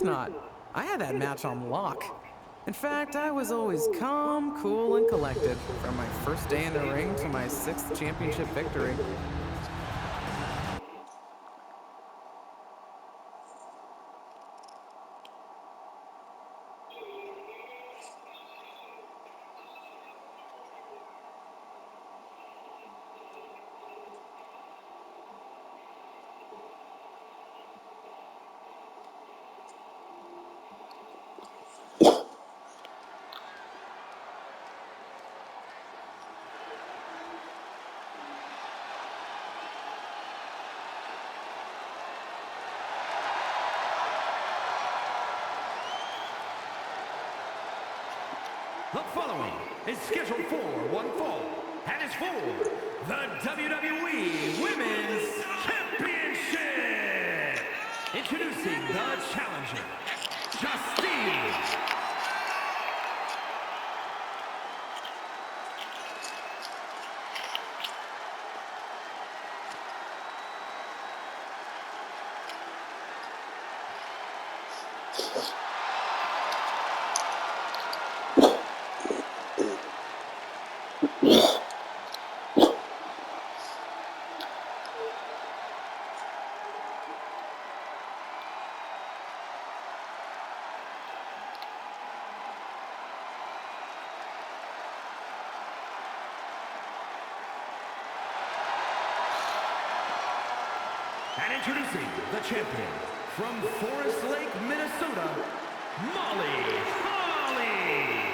Not. I had that match on lock. In fact, I was always calm, cool, and collected from my first day in the ring to my 6th championship victory. The following is scheduled for one fall and is for the WWE Women's Championship. Introducing the challenger, Justine. And introducing the champion from Forest Lake, Minnesota, Molly Holly.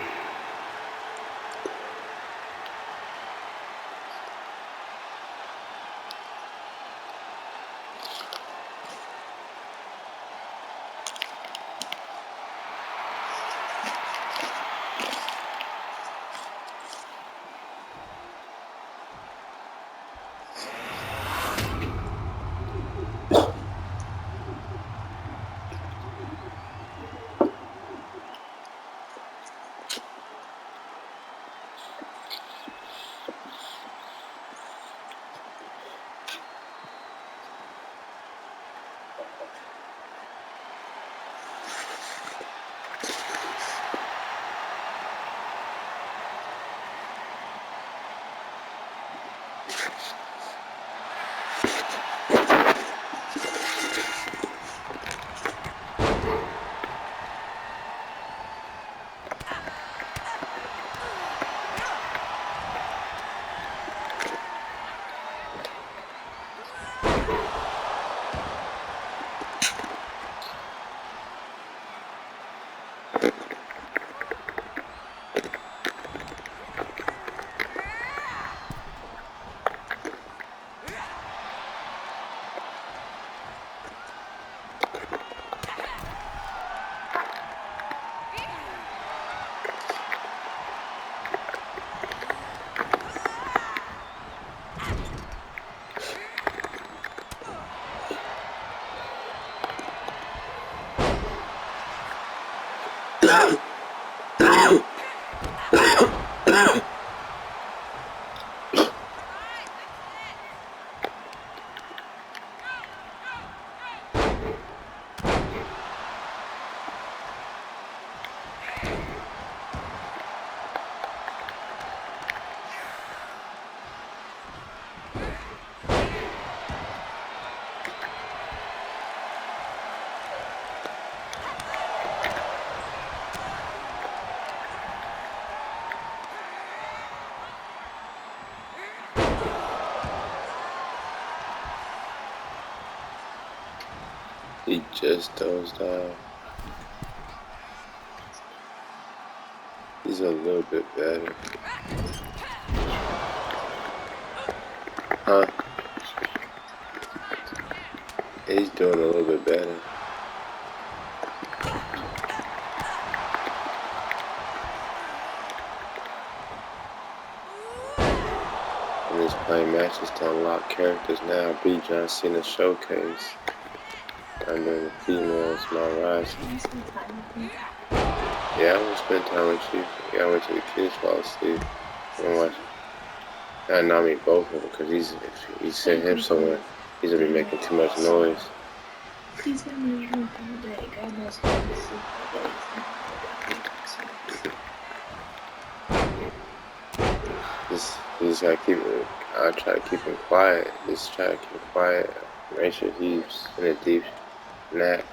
He just dozed off. He's a little bit better. Huh? He's doing a little bit better. And he's playing matches to unlock characters now. Beat John Cena Showcase. I'm doing the females, MyRise. Yeah, I want to spend time with you. Yeah, I went to the kids fall asleep. I'm watching. Not me, both of them, because if he sent him somewhere, he's gonna be making too much noise. He's got no drink in the day. God knows how to sleep all day. Just gotta keep it. I'll try to keep him quiet. Just try to keep him quiet. Make sure he's in a deep nap.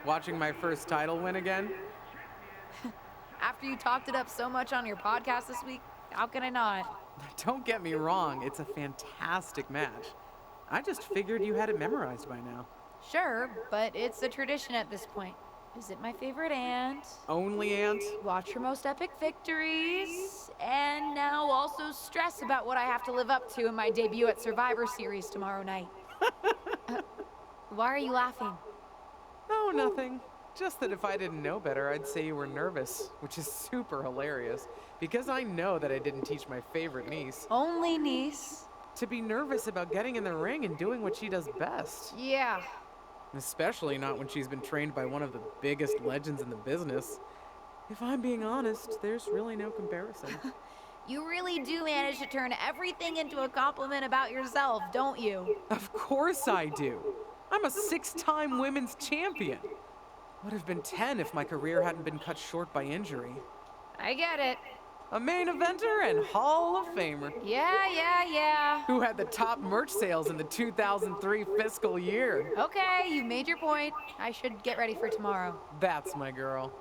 Watching my first title win again? After you talked it up so much on your podcast this week, how can I not? Don't get me wrong, it's a fantastic match. I just figured you had it memorized by now. Sure, but it's a tradition at this point. Visit my favorite aunt, Only aunt? watch her most epic victories, and now also stress about what I have to live up to in my debut at Survivor Series tomorrow night. Why are you laughing? Oh, nothing. Just that if I didn't know better, I'd say you were nervous, which is super hilarious, because I know that I didn't teach my favorite niece Only niece. to be nervous about getting in the ring and doing what she does best. Yeah. Especially not when she's been trained by one of the biggest legends in the business. If I'm being honest, there's really no comparison. You really do manage to turn everything into a compliment about yourself, don't you? Of course I do. I'm a 6-time women's champion. Would have been 10 if my career hadn't been cut short by injury. I get it. A main eventer and Hall of Famer. Yeah. Who had the top merch sales in the 2003 fiscal year. Okay, you made your point. I should get ready for tomorrow. That's my girl.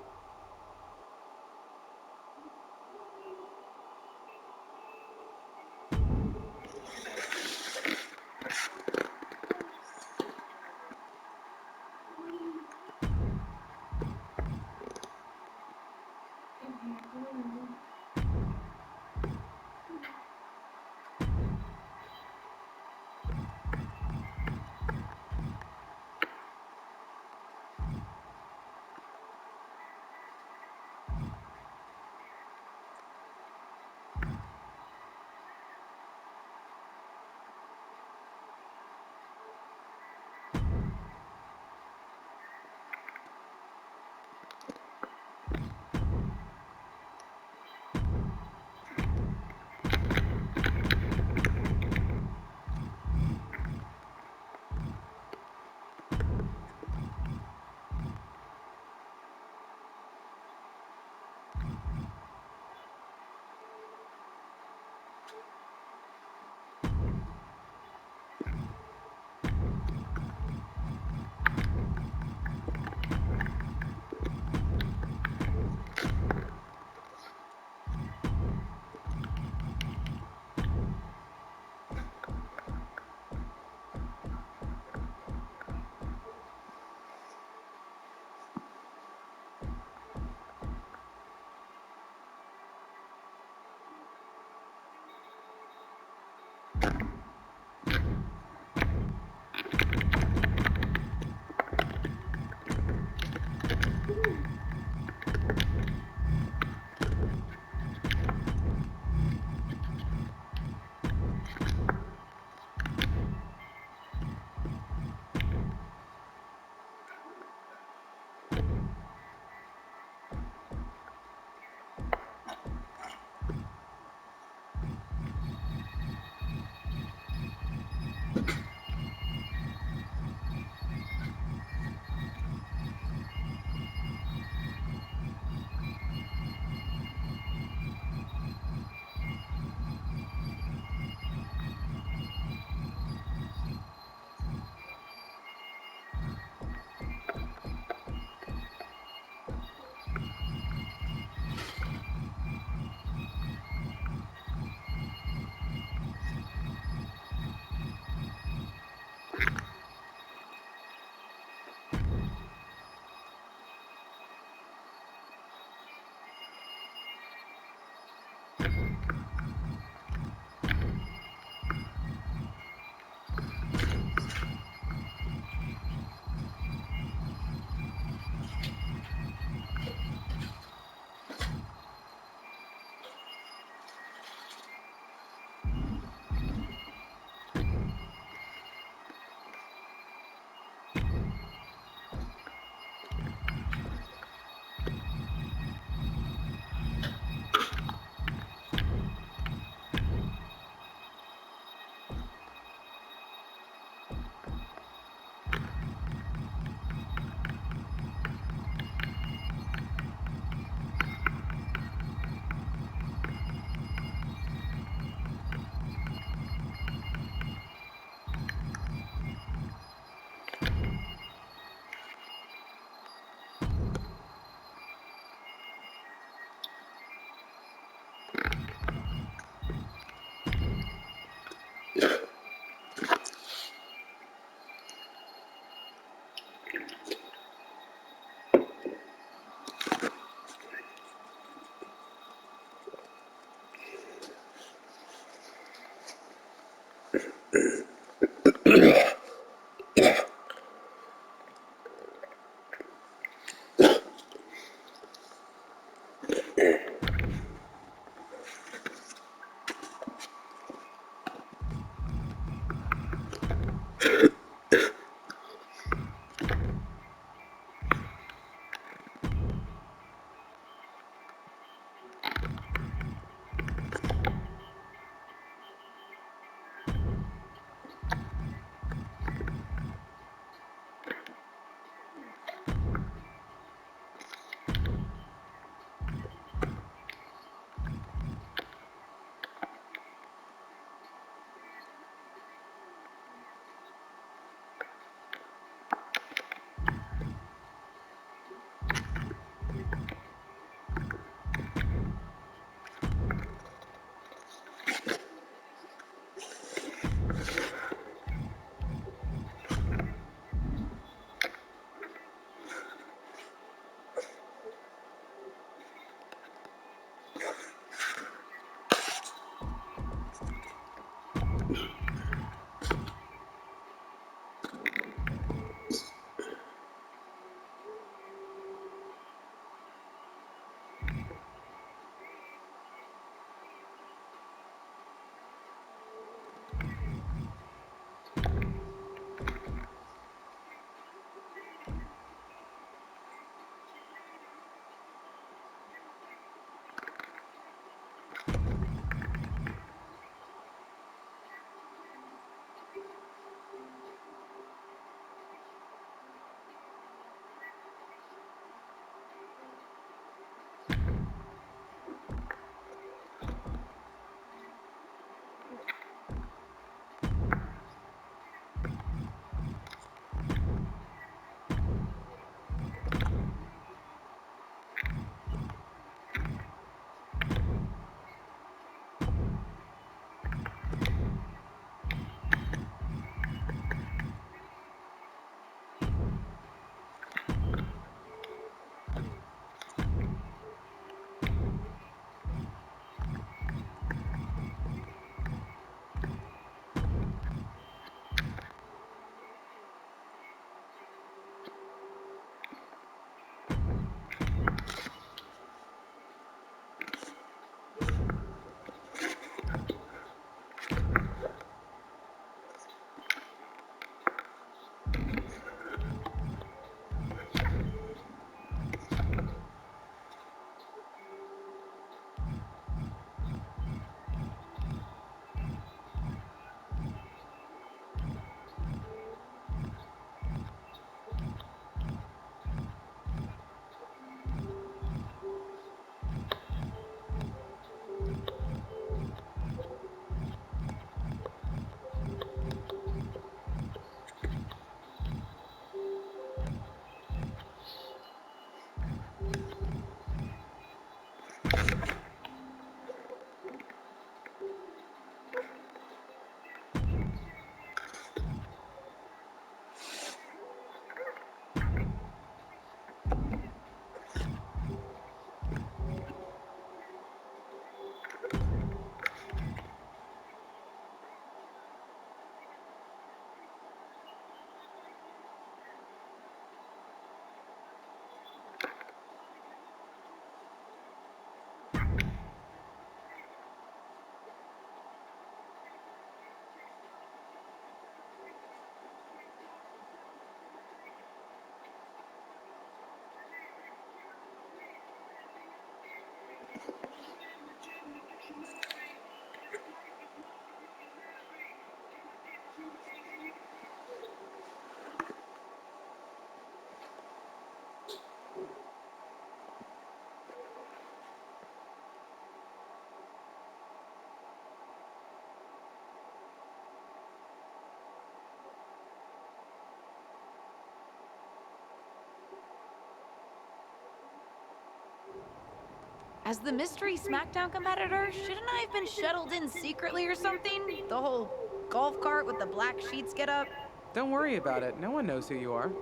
As the mystery SmackDown competitor, shouldn't I have been shuttled in secretly or something? The whole golf cart with the black sheets get up? Don't worry about it. No one knows who you are.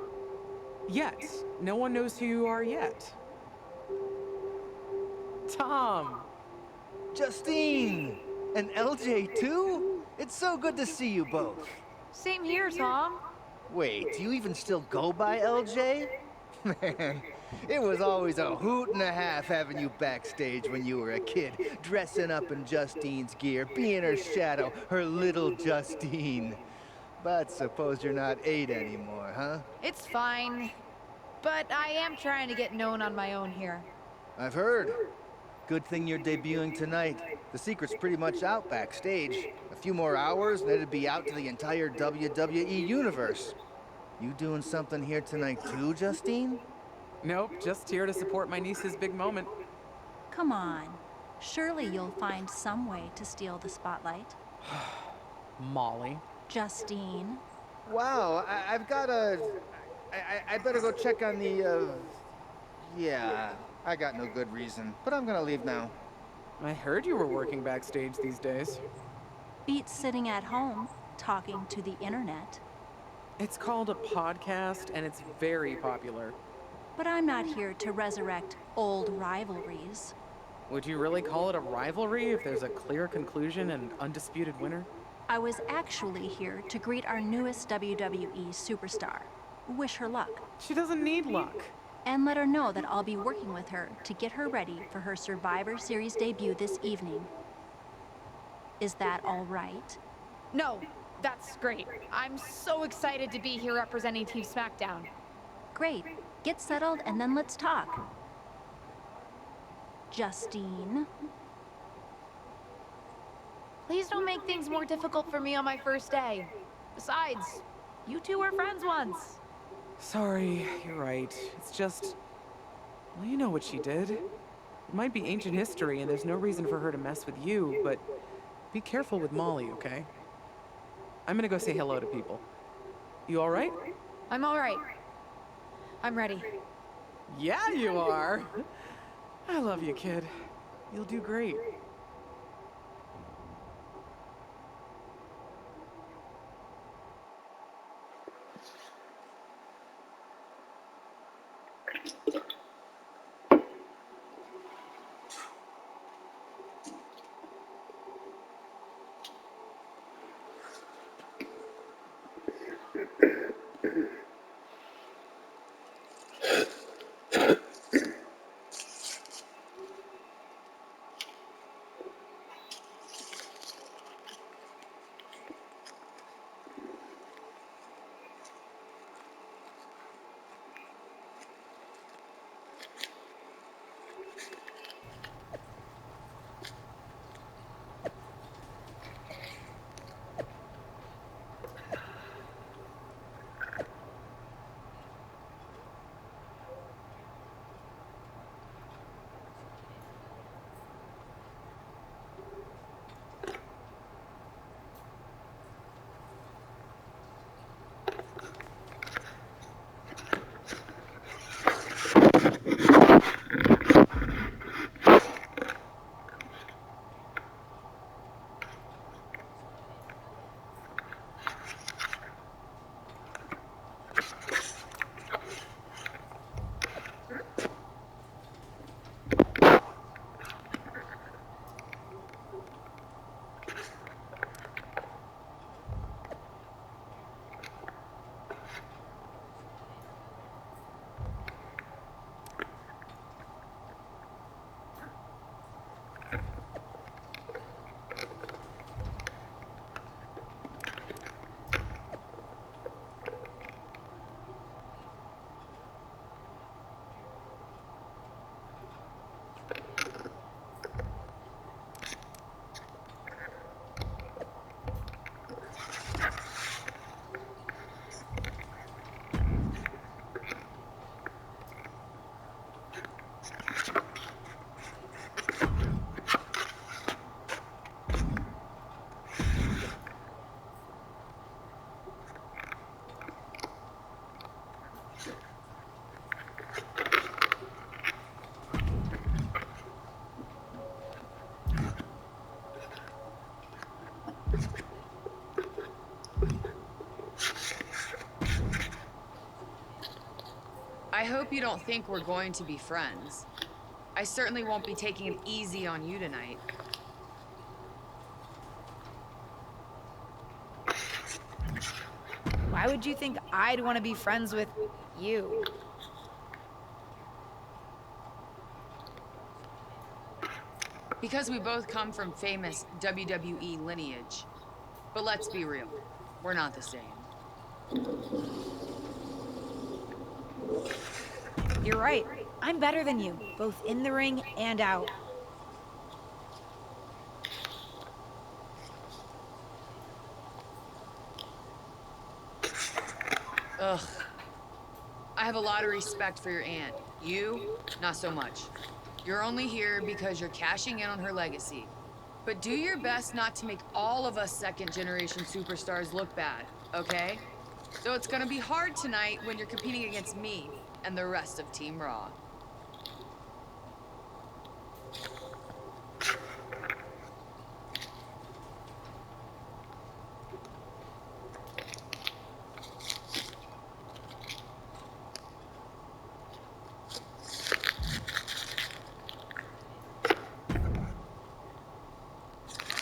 Yet. No one knows who you are yet. Tom! Justine! And LJ too? It's so good to see you both. Same here, Tom. Wait, do you even still go by LJ? Man, it was always a hoot and a half having you backstage when you were a kid, dressing up in Justine's gear, being her shadow, her little Justine. But suppose you're not 8 anymore, huh? It's fine. But I am trying to get known on my own here. I've heard. Good thing you're debuting tonight. The secret's pretty much out backstage. A few more hours and it'd be out to the entire WWE universe. You doing something here tonight too, Justine? Nope, just here to support my niece's big moment. Come on. Surely you'll find some way to steal the spotlight. Molly. Justine. Wow, I've got a... I better go check on the, Yeah, I got no good reason, but I'm gonna leave now. I heard you were working backstage these days. Beats sitting at home, talking to the internet. It's called a podcast, and it's very popular. But I'm not here to resurrect old rivalries. Would you really call it a rivalry if there's a clear conclusion and undisputed winner? I was actually here to greet our newest WWE superstar. Wish her luck. She doesn't need luck. And let her know that I'll be working with her to get her ready for her Survivor Series debut this evening. Is that all right? No, that's great. I'm so excited to be here representing Team SmackDown. Great. Get settled and then let's talk. Justine. Please don't make things more difficult for me on my first day. Besides, you two were friends once. Sorry, you're right. It's just... Well, you know what she did. It might be ancient history and there's no reason for her to mess with you, but be careful with Molly, okay? I'm gonna go say hello to people. You alright? I'm all right. I'm ready. Yeah, you are! I love you, kid. You'll do great. I hope you don't think we're going to be friends. I certainly won't be taking it easy on you tonight. Why would you think I'd want to be friends with you? Because we both come from famous WWE lineage. But let's be real, we're not the same. You're right. I'm better than you, both in the ring and out. Ugh. I have a lot of respect for your aunt. You, not so much. You're only here because you're cashing in on her legacy. But do your best not to make all of us second-generation superstars look bad, okay? So it's gonna be hard tonight when you're competing against me and the rest of Team Raw.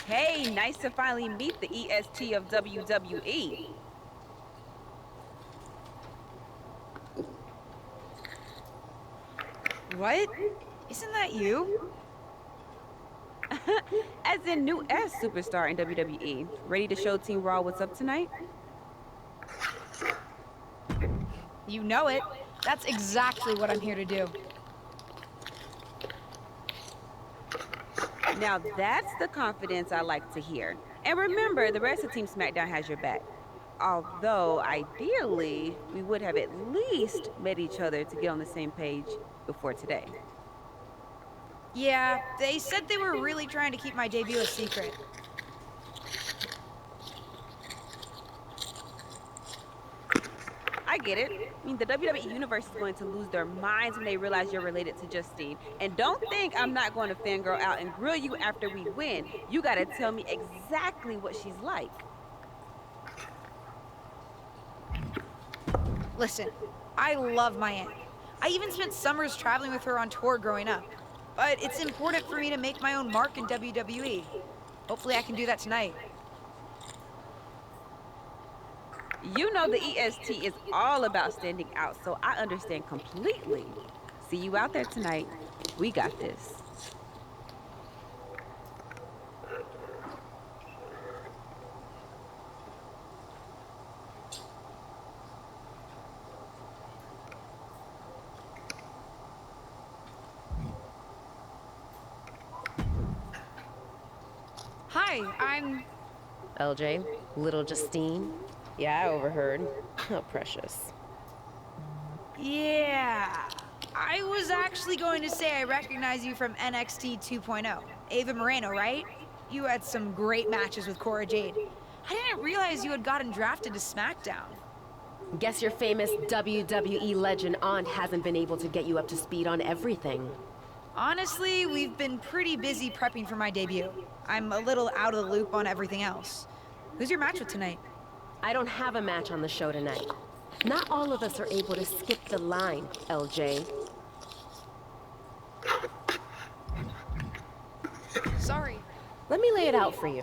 Hey, nice to finally meet the EST of WWE. What? Isn't that you? As in new S superstar in WWE. Ready to show Team Raw what's up tonight? You know it. That's exactly what I'm here to do. Now that's the confidence I like to hear. And remember, the rest of Team SmackDown has your back. Although, ideally, we would have at least met each other to get on the same page before today. Yeah, they said they were really trying to keep my debut a secret. I get it. I mean, the WWE Universe is going to lose their minds when they realize you're related to Justine. And don't think I'm not going to fangirl out and grill you after we win. You gotta tell me exactly what she's like. Listen, I love my aunt. I even spent summers traveling with her on tour growing up. But it's important for me to make my own mark in WWE. Hopefully I can do that tonight. You know the EST is all about standing out, so I understand completely. See you out there tonight. We got this. Hi, I'm... LJ, little Justine. Yeah, I overheard. How precious. Yeah. I was actually going to say I recognize you from NXT 2.0. Ava Moreno, right? You had some great matches with Cora Jade. I didn't realize you had gotten drafted to SmackDown. Guess your famous WWE legend aunt hasn't been able to get you up to speed on everything. Honestly, we've been pretty busy prepping for my debut. I'm a little out of the loop on everything else. Who's your match with tonight? I don't have a match on the show tonight. Not all of us are able to skip the line, LJ. Sorry. Let me lay it out for you.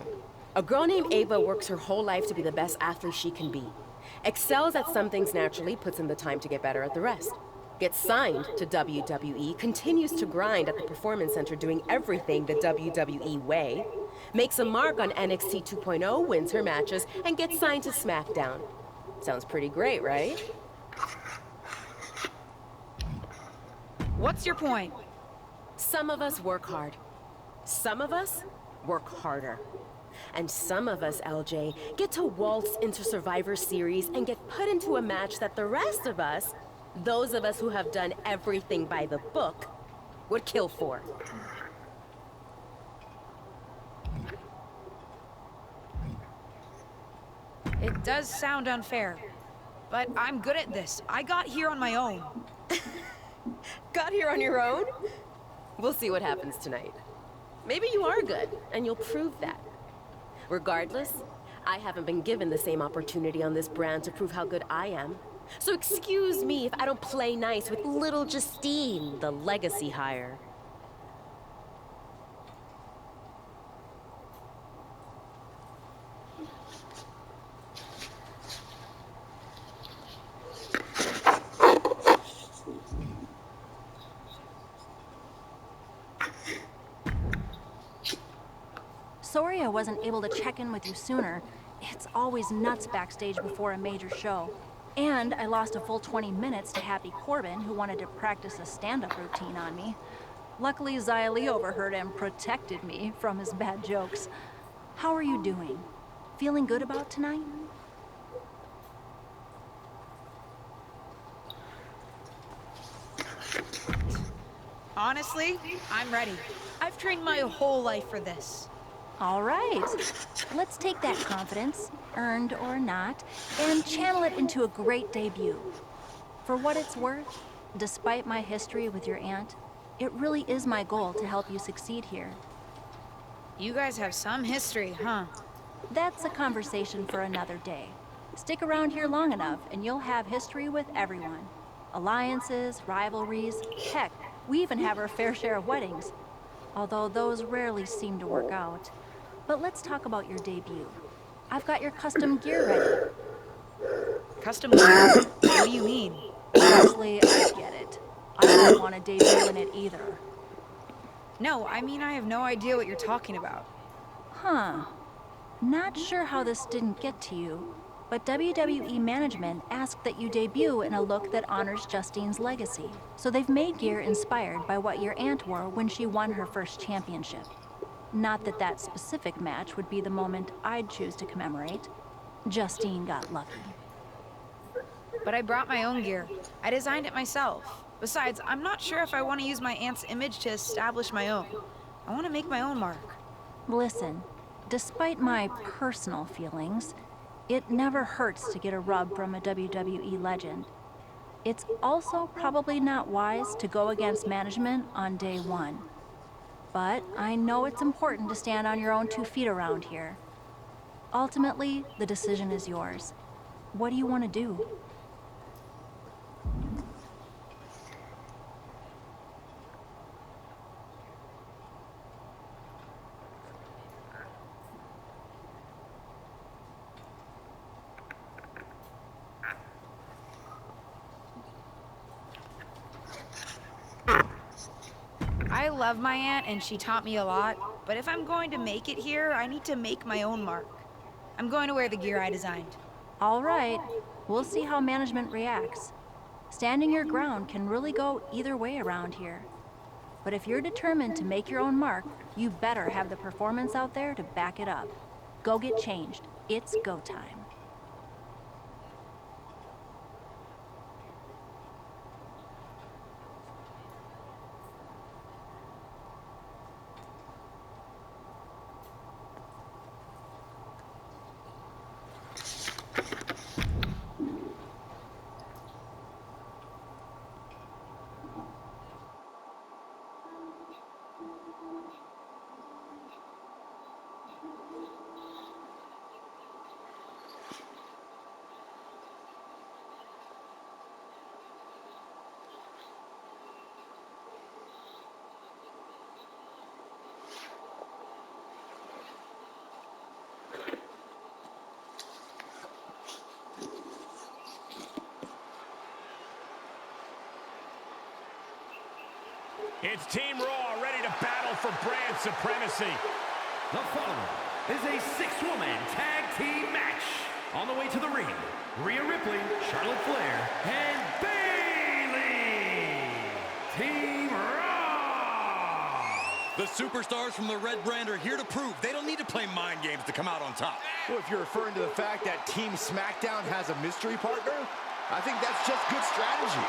A girl named Ava works her whole life to be the best athlete she can be. Excels at some things naturally, puts in the time to get better at the rest. Gets signed to WWE, continues to grind at the Performance Center doing everything the WWE way, makes a mark on NXT 2.0, wins her matches, and gets signed to SmackDown. Sounds pretty great, right? What's your point? Some of us work hard. Some of us work harder. And some of us, LJ, get to waltz into Survivor Series and get put into a match that the rest of us, those of us who have done everything by the book, would kill for. It does sound unfair, but I'm good at this. I got here on my own. Got here on your own? We'll see what happens tonight. Maybe you are good, and you'll prove that. Regardless, I haven't been given the same opportunity on this brand to prove how good I am. So excuse me if I don't play nice with little Justine, the legacy hire. Sorry I wasn't able to check in with you sooner. It's always nuts backstage before a major show. And I lost a full 20 minutes to Happy Corbin, who wanted to practice a stand-up routine on me. Luckily, Xia Li overheard and protected me from his bad jokes. How are you doing? Feeling good about tonight? Honestly, I'm ready. I've trained my whole life for this. All right. Let's take that confidence, earned or not, and channel it into a great debut. For what it's worth, despite my history with your aunt, it really is my goal to help you succeed here. You guys have some history, huh? That's a conversation for another day. Stick around here long enough and you'll have history with everyone. Alliances, rivalries, heck, we even have our fair share of weddings. Although those rarely seem to work out. But let's talk about your debut. I've got your custom gear ready. Custom gear? What do you mean? Honestly, I get it. I don't want to debut in it either. No, I mean I have no idea what you're talking about. Huh. Not sure how this didn't get to you, but WWE management asked that you debut in a look that honors Justine's legacy. So they've made gear inspired by what your aunt wore when she won her first championship. Not that that specific match would be the moment I'd choose to commemorate. Justine got lucky. But I brought my own gear. I designed it myself. Besides, I'm not sure if I want to use my aunt's image to establish my own. I want to make my own mark. Listen, despite my personal feelings, it never hurts to get a rub from a WWE legend. It's also probably not wise to go against management on day one. But I know it's important to stand on your own 2 feet around here. Ultimately, the decision is yours. What do you want to do? I love my aunt and she taught me a lot, but if I'm going to make it here, I need to make my own mark. I'm going to wear the gear I designed. All right, we'll see how management reacts. Standing your ground can really go either way around here. But if you're determined to make your own mark, you better have the performance out there to back it up. Go get changed. It's go time. It's Team Raw ready to battle for brand supremacy. The following is a 6-woman tag team match. On the way to the ring, Rhea Ripley, Charlotte Flair, and Bayley. Team Raw. The superstars from the Red Brand are here to prove they don't need to play mind games to come out on top. Well, if you're referring to the fact that Team SmackDown has a mystery partner, I think that's just good strategy.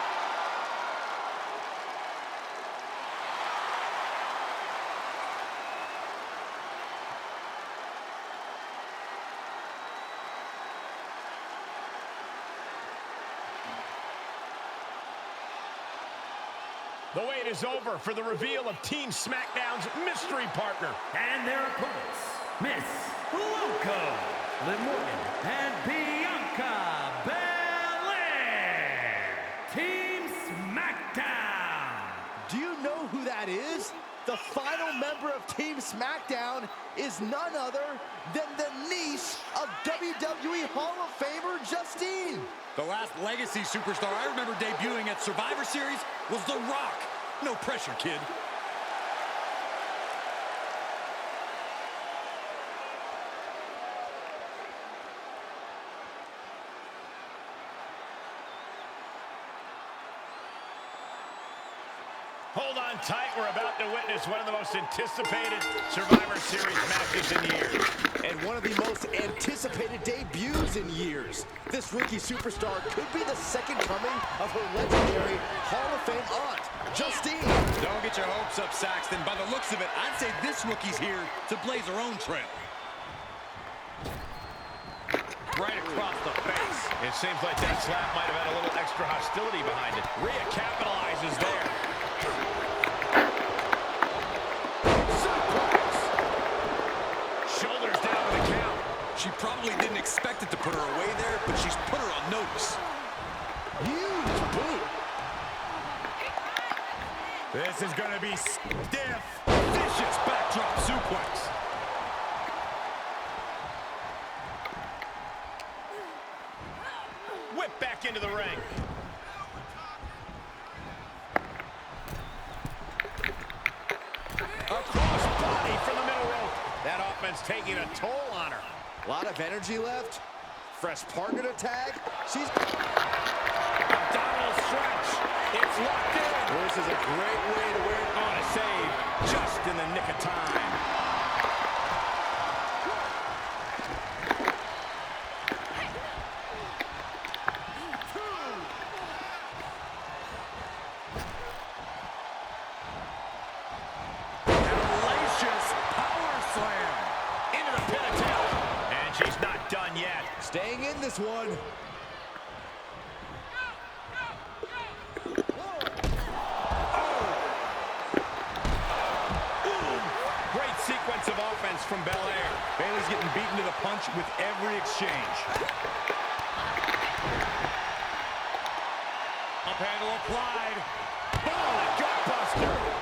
The wait is over for the reveal of Team SmackDown's mystery partner. And their opponents, Miss Loco, Liv Morgan, and Bianca Belair. Team SmackDown. Do you know who that is? The final member of Team SmackDown is none other than the niece of WWE Hall of Famer Justine. The last legacy superstar I remember debuting at Survivor Series was The Rock. No pressure, kid. Hold on tight. We're about to witness one of the most anticipated Survivor Series matches in years. And one of the most anticipated debuts in years. This rookie superstar could be the second coming of her legendary Hall of Fame aunt, Justine. Don't get your hopes up, Saxton. By the looks of it, I'd say this rookie's here to blaze her own trail. Right across the face. It seems like that slap might have had a little extra hostility behind it. Rhea capitalizes there. Suplex. Shoulders down with a count. She probably didn't expect it to put her away there, but she's put her on notice. Huge boot. This is going to be stiff. Vicious backdrop suplex. Whip back into the ring. Across body from the middle rope. That offense taking a toll on her. A lot of energy left. Fresh partner to tag. She's... Abdominal stretch. It's locked in. This is a great way to wear it On a save. Just in the nick of time. Staying in this one. Great sequence of offense from Belair. Bayley's getting beaten to the punch with every exchange. Up handle applied. Oh, gutbuster.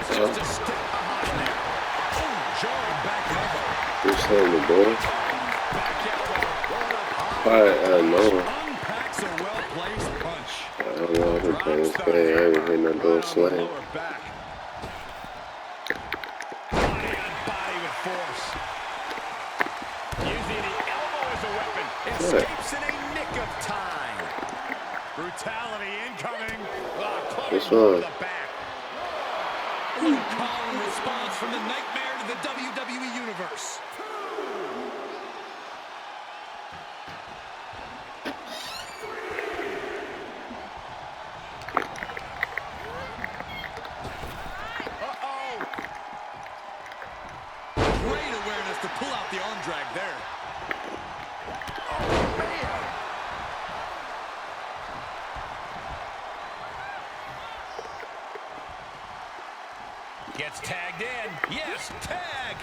Just a step behind there. Oh, jarring back elbow. Who's holding the door? Back elbow. No. Unpacks a well-placed punch. I don't know if I'm playing this game. I ain't hitting no door slam. Body on body with force. Using the elbow as a weapon. Escapes in a nick of time. Brutality incoming. This one. The back. What a call and response from the nightmare to the WWE Universe. Uh-oh. Great awareness to pull out the arm drag there. Oh, man. Gets tagged in. Yes, tag.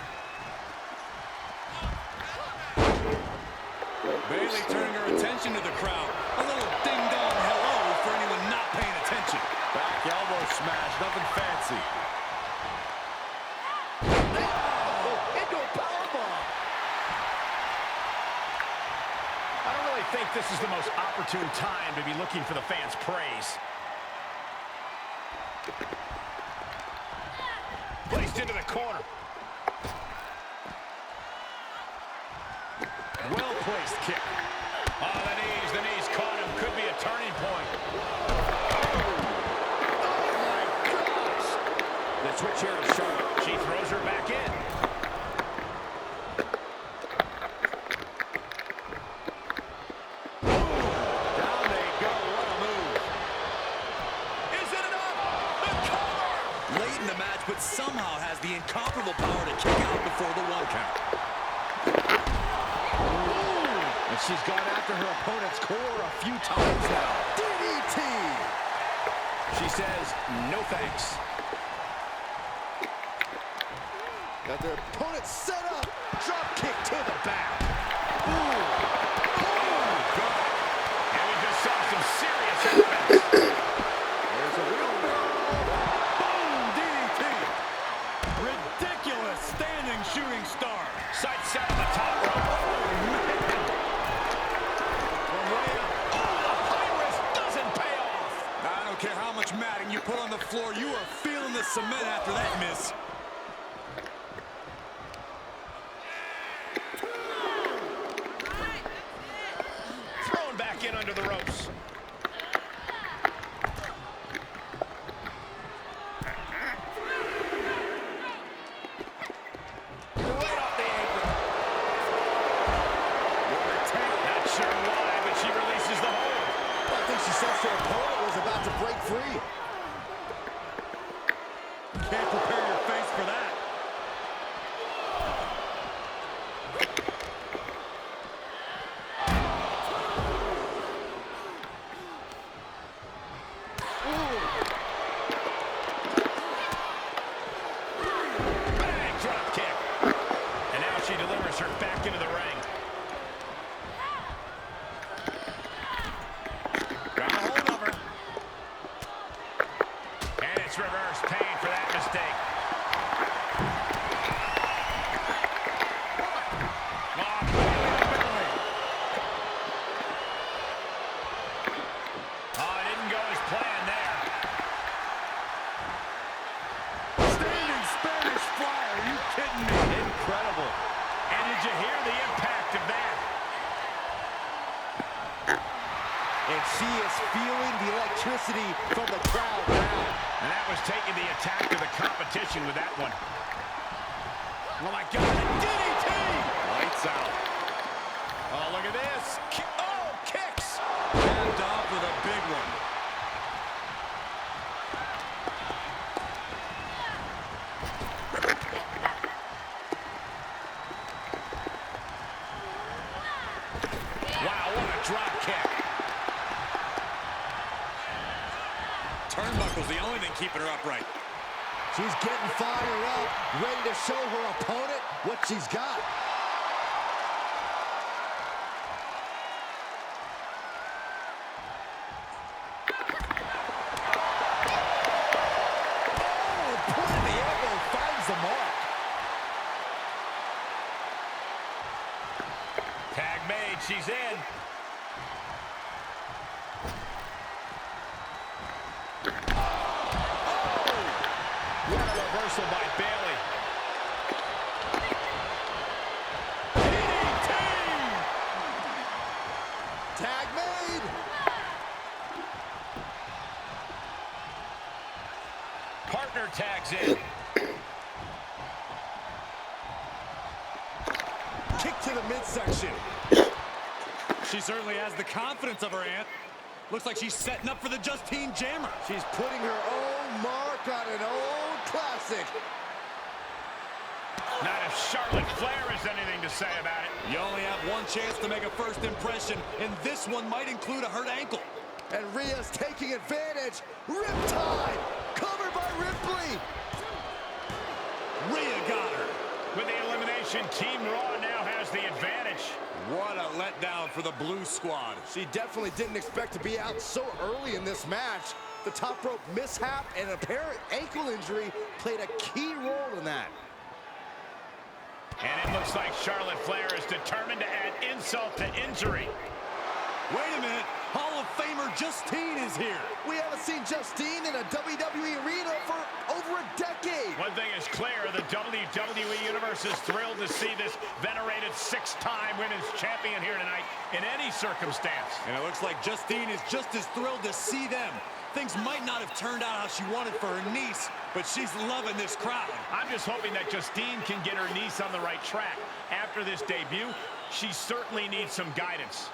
Bayley turning her attention to the crowd. A little ding-dong hello for anyone not paying attention. Back elbow smash, nothing fancy. Into a powerbomb. I don't really think this is the most opportune time to be looking for the fans' praise. Placed into the corner. Well-placed kick. Oh, the knees caught him. Could be a turning point. Oh, my gosh. The switch here to Charlotte. She throws her back in. Down they go. What a move. Is it enough? The cover. Late in the match, but somehow has the incomparable power to kick out before the 1 count. And she's gone after her opponent's core a few times now. DDT. She says, no thanks. Got their opponent set up. Drop kick to the back. Oh, God. And we just saw some serious offense. There's a real Boom! DDT. Ridiculous standing shooting star. much matting you put on the floor, you are feeling the cement after that miss. Thrown back in under the ropes. Right off the apron. Not sure why, but she releases the hold. I think she sensed her opponent was about to break free. Can't prepare your face for that. Bang, drop kick. And now she delivers her back into the ring. Got a hold of her. And it's reverse pain for that mistake. Oh, Bailey. Oh, it didn't go as planned there. Standing Spanish fly, are you kidding me? Incredible. And did you hear the impact of that? And she is feeling the electricity from the crowd now. And that was taking the attack to the competition with that one. Oh, my God. A DDT! Lights out. Oh, look at this. Oh, kicks. Capped off with a big one. Wow, what a drop kick. Turnbuckle's the only thing keeping her upright. She's getting fired up, ready to show her opponent what she's got. Oh, point of the elbow finds the mark. Tag made. She's in. What a reversal by Bailey. DDT! Tag made. Partner tags in. Kick to the midsection. She certainly has the confidence of her aunt. Looks like she's setting up for the Justine Jammer. She's putting her own mark on an old classic. Not if Charlotte Flair has anything to say about it. You only have one chance to make a first impression, and this one might include a hurt ankle. And Rhea's taking advantage. Riptide, covered by Ripley. Rhea got her. With the elimination, Team Raw now has the advantage. What a letdown for the Blue Squad. She definitely didn't expect to be out so early in this match. The top rope mishap and an apparent ankle injury played a key role in that. And it looks like Charlotte Flair is determined to add insult to injury. Wait a minute. Hall of Famer Justine is here. We haven't seen Justine in a WWE arena for over a decade. One thing is clear, the WWE Universe is thrilled to see this venerated six-time women's champion here tonight in any circumstance. And it looks like Justine is just as thrilled to see them. Things might not have turned out how she wanted for her niece, but she's loving this crowd. I'm just hoping that Justine can get her niece on the right track. After this debut, she certainly needs some guidance.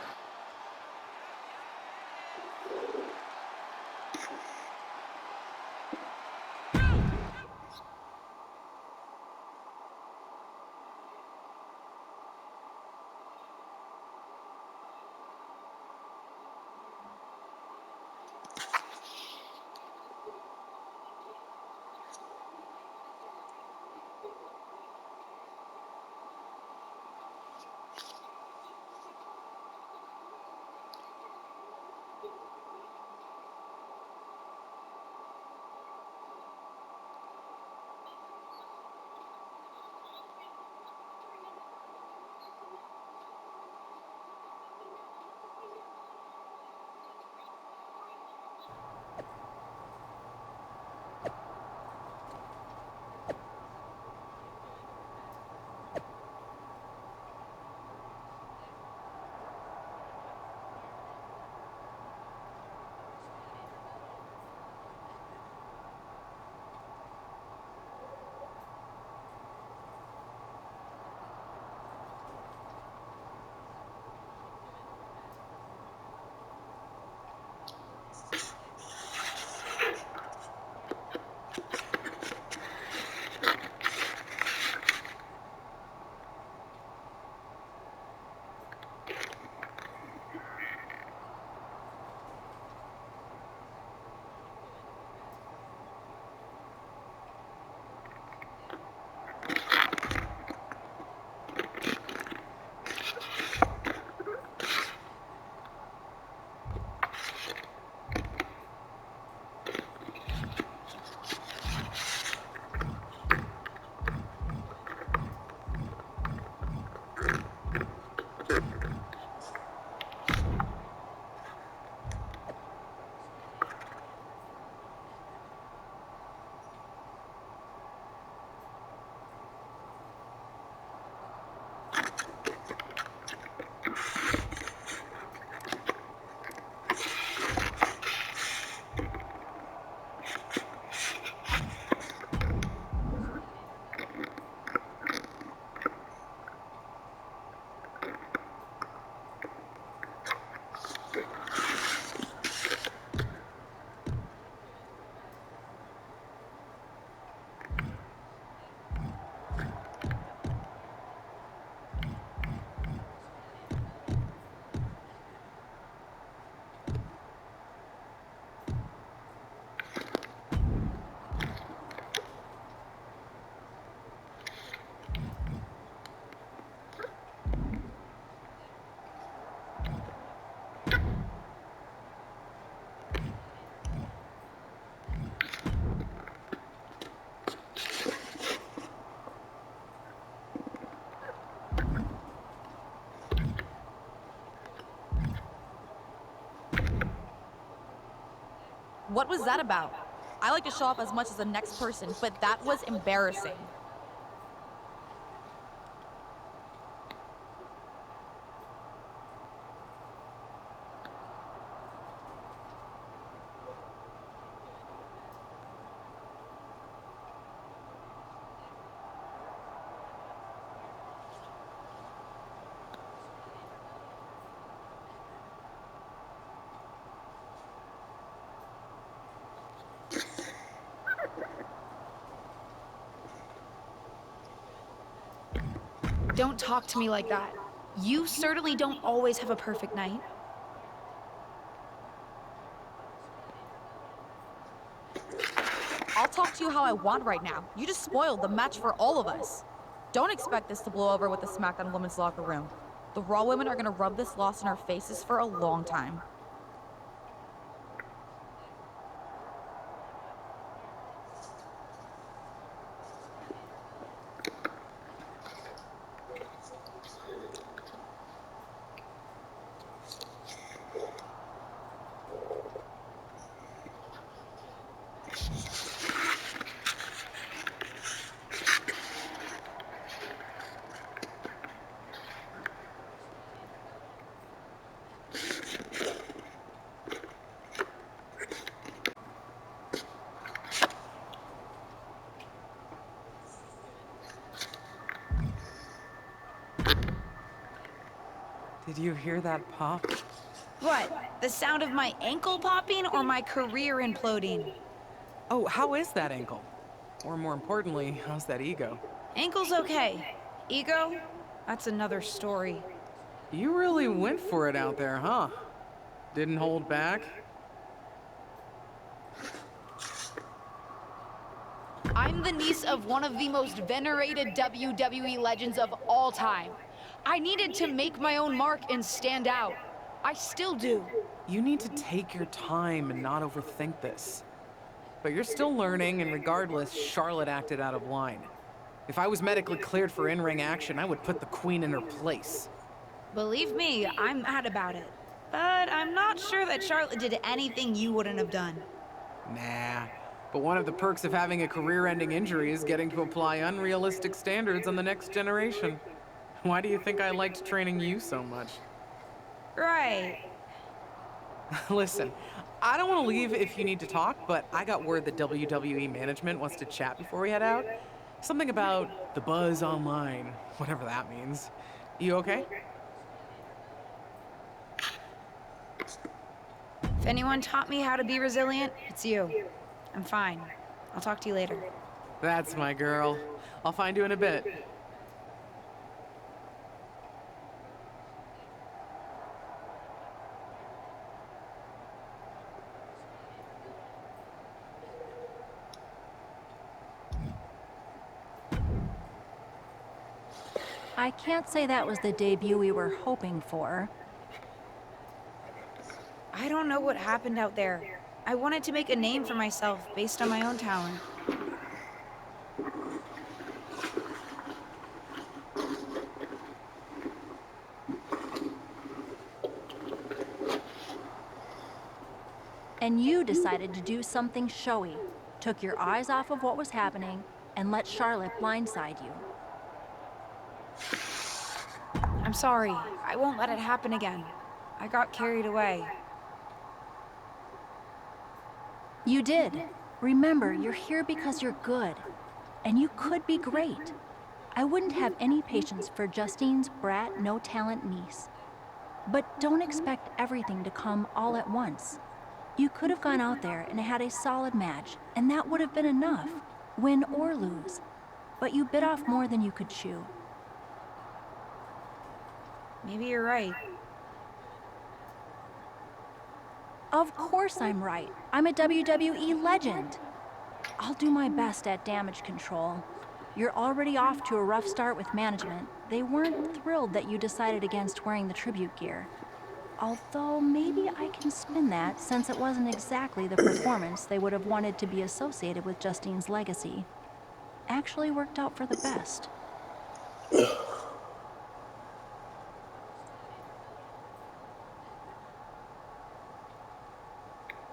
What was that about? I like to show off as much as the next person, but that was embarrassing. Don't talk to me like that. You certainly don't always have a perfect night. I'll talk to you how I want right now. You just spoiled the match for all of us. Don't expect this to blow over with the SmackDown women's locker room. The Raw women are gonna rub this loss in our faces for a long time. Did you hear that pop? What? The sound of my ankle popping or my career imploding? Oh, how is that ankle? Or more importantly, how's that ego? Ankle's okay. Ego? That's another story. You really went for it out there, huh? Didn't hold back? I'm the niece of one of the most venerated WWE legends of all time. I needed to make my own mark and stand out. I still do. You need to take your time and not overthink this. But you're still learning, and regardless, Charlotte acted out of line. If I was medically cleared for in-ring action, I would put the Queen in her place. Believe me, I'm mad about it. But I'm not sure that Charlotte did anything you wouldn't have done. Nah. But one of the perks of having a career-ending injury is getting to apply unrealistic standards on the next generation. Why do you think I liked training you so much? Right. Listen, I don't want to leave if you need to talk, but I got word that WWE management wants to chat before we head out. Something about the buzz online, whatever that means. You okay? If anyone taught me how to be resilient, it's you. I'm fine. I'll talk to you later. That's my girl. I'll find you in a bit. I can't say that was the debut we were hoping for. I don't know what happened out there. I wanted to make a name for myself based on my own talent. And you decided to do something showy, took your eyes off of what was happening, and let Charlotte blindside you. I'm sorry. I won't let it happen again. I got carried away. You did. Remember, you're here because you're good. And you could be great. I wouldn't have any patience for Justine's brat, no-talent niece. But don't expect everything to come all at once. You could have gone out there and had a solid match, and that would have been enough, win or lose. But you bit off more than you could chew. Maybe you're right. Of course I'm right. I'm a WWE legend. I'll do my best at damage control. You're already off to a rough start with management. They weren't thrilled that you decided against wearing the tribute gear. Although maybe I can spin that, since it wasn't exactly the performance they would have wanted to be associated with Justine's legacy. Actually worked out for the best.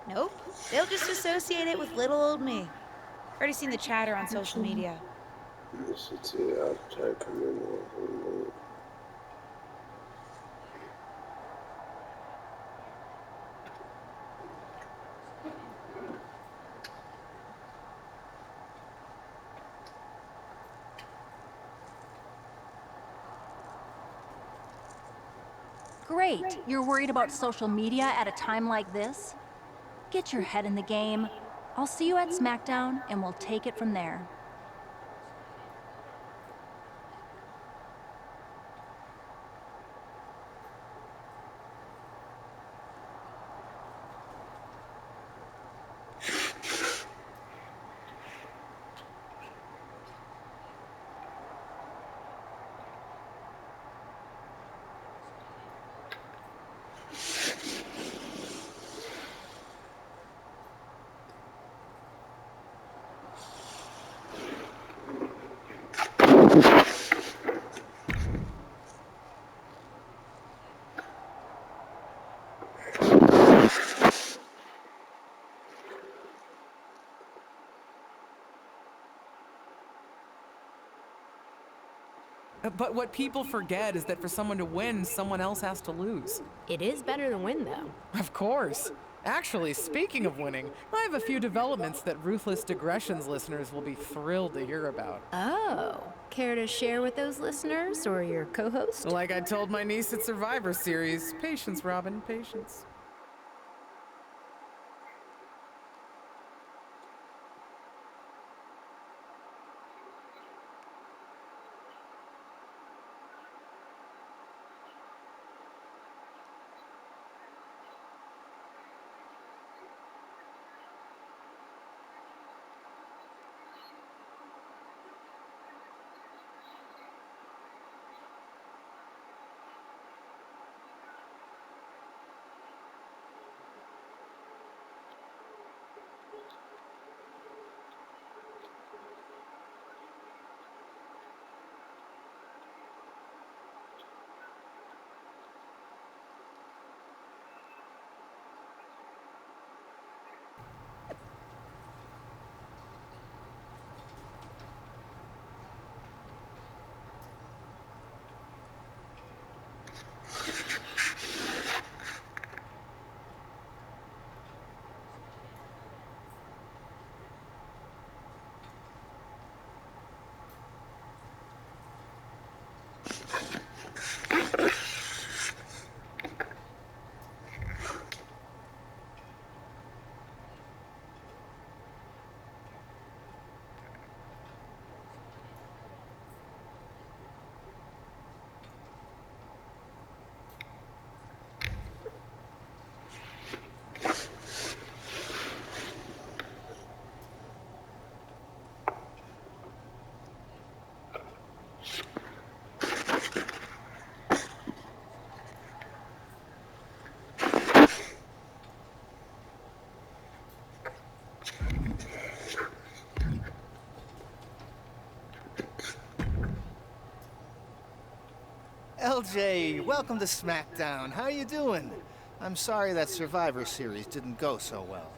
Nope. They'll just associate it with little old me. Already seen the chatter on social media. Listen to it. I'll try to come in there. Great, you're worried about social media at a time like this? Get your head in the game. I'll see you at SmackDown, and we'll take it from there. But what people forget is that for someone to win, someone else has to lose. It is better to win, though. Of course. Actually, speaking of winning, I have a few developments that Ruthless Digressions listeners will be thrilled to hear about. Oh, care to share with those listeners or your co-host? Like I told my niece at Survivor Series, patience, Robin, patience. LJ, welcome to SmackDown. How you doing? I'm sorry that Survivor Series didn't go so well.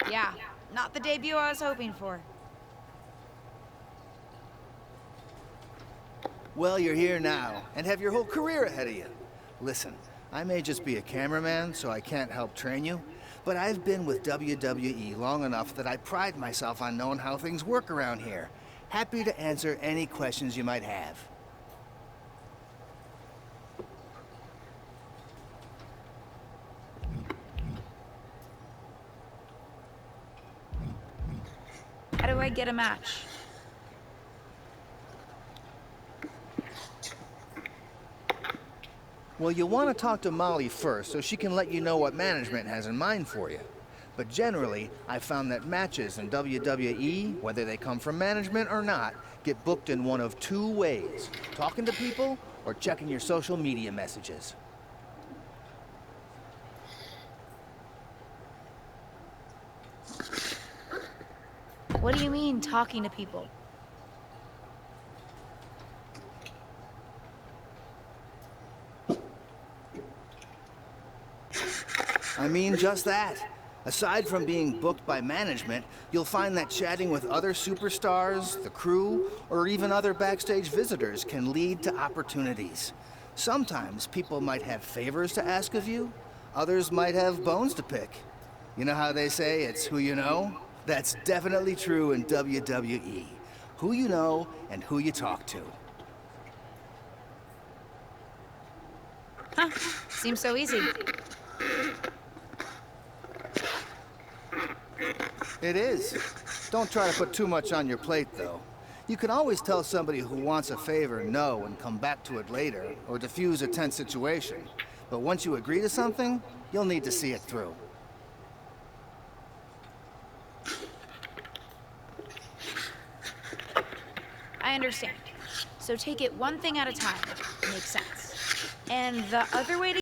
Yeah, not the debut I was hoping for. Well, you're here now, and have your whole career ahead of you. Listen, I may just be a cameraman, so I can't help train you, but I've been with WWE long enough that I pride myself on knowing how things work around here. Happy to answer any questions you might have. How do I get a match? Well, you'll want to talk to Molly first so she can let you know what management has in mind for you. But generally, I've found that matches in WWE, whether they come from management or not, get booked in one of two ways: talking to people or checking your social media messages. What do you mean, talking to people? I mean just that. Aside from being booked by management, you'll find that chatting with other superstars, the crew, or even other backstage visitors can lead to opportunities. Sometimes people might have favors to ask of you, others might have bones to pick. You know how they say it's who you know? That's definitely true in WWE. Who you know and who you talk to. Huh. Seems so easy. It is. Don't try to put too much on your plate, though. You can always tell somebody who wants a favor no and come back to it later, or diffuse a tense situation. But once you agree to something, you'll need to see it through. I understand. So take it one thing at a time. Makes sense. And the other way to